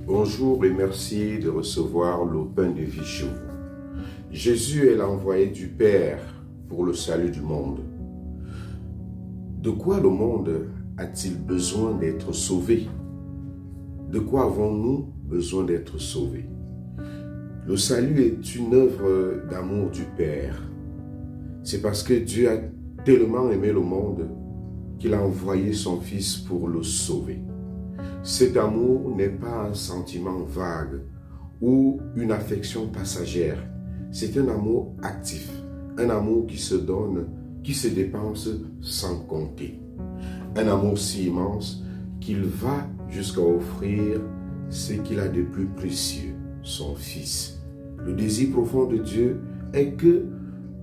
Bonjour et merci de recevoir le pain de vie chez vous. Jésus est l'envoyé du Père pour le salut du monde. De quoi le monde a-t-il besoin d'être sauvé? De quoi avons-nous besoin d'être sauvés? Le salut est une œuvre d'amour du Père. C'est parce que Dieu a tellement aimé le monde qu'il a envoyé son Fils pour le sauver. Cet amour n'est pas un sentiment vague ou une affection passagère. C'est un amour actif, un amour qui se donne, qui se dépense sans compter. Un amour si immense qu'il va jusqu'à offrir ce qu'il a de plus précieux, son Fils. Le désir profond de Dieu est que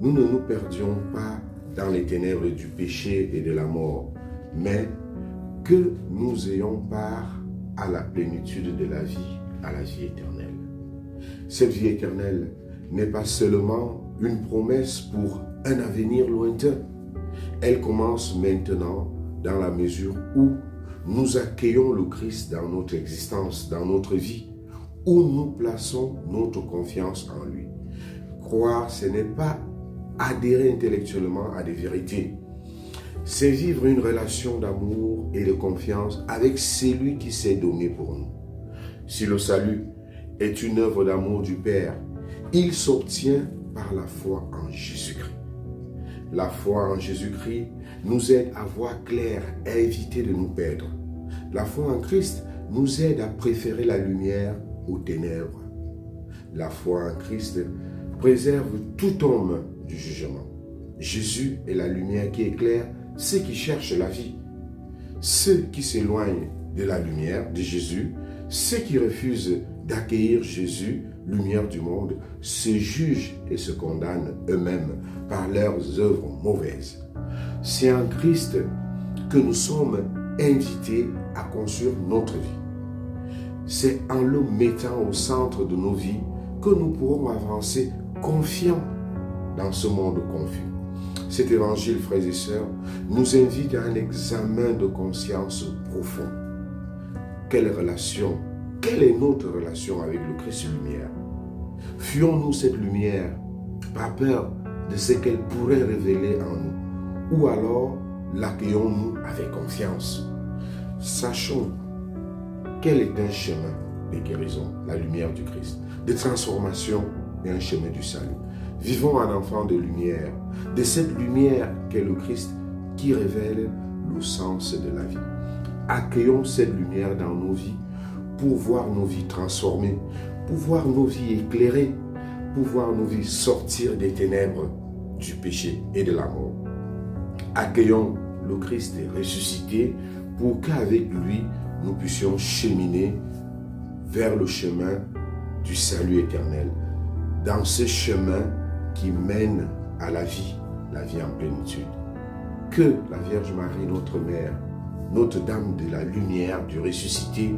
nous ne nous perdions pas dans les ténèbres du péché et de la mort, mais que nous ayons part à la plénitude de la vie, à la vie éternelle. Cette vie éternelle n'est pas seulement une promesse pour un avenir lointain. Elle commence maintenant dans la mesure où nous accueillons le Christ dans notre existence, dans notre vie, où nous plaçons notre confiance en lui. Croire, ce n'est pas adhérer intellectuellement à des vérités. C'est vivre une relation d'amour et de confiance avec celui qui s'est donné pour nous. Si le salut est une œuvre d'amour du Père, il s'obtient par la foi en Jésus-Christ. La foi en Jésus-Christ nous aide à voir clair et à éviter de nous perdre. La foi en Christ nous aide à préférer la lumière aux ténèbres. La foi en Christ préserve tout homme du jugement. Jésus est la lumière qui éclaire ceux qui cherchent la vie. Ceux qui s'éloignent de la lumière de Jésus, ceux qui refusent d'accueillir Jésus, lumière du monde, se jugent et se condamnent eux-mêmes par leurs œuvres mauvaises. C'est en Christ que nous sommes invités à construire notre vie. C'est en le mettant au centre de nos vies que nous pourrons avancer confiants dans ce monde confus. Cet évangile, frères et sœurs, nous invite à un examen de conscience profond. Quelle est notre relation avec le Christ lumière? Fuyons-nous cette lumière par peur de ce qu'elle pourrait révéler en nous? Ou alors l'accueillons-nous avec confiance? Sachons quel est un chemin de guérison, la lumière du Christ, de transformation et un chemin du salut. Vivons en enfants de lumière, de cette lumière qu'est le Christ qui révèle le sens de la vie. Accueillons cette lumière dans nos vies pour voir nos vies transformées, pour voir nos vies éclairées, pour voir nos vies sortir des ténèbres du péché et de la mort. Accueillons le Christ ressuscité pour qu'avec lui, nous puissions cheminer vers le chemin du salut éternel. Dans ce chemin qui mène à la vie en plénitude. Que la Vierge Marie, notre Mère, notre Dame de la lumière, du ressuscité,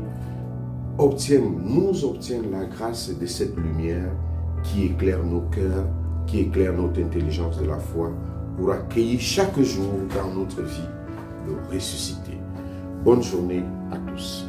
nous obtienne la grâce de cette lumière qui éclaire nos cœurs, qui éclaire notre intelligence de la foi, pour accueillir chaque jour dans notre vie le ressuscité. Bonne journée à tous.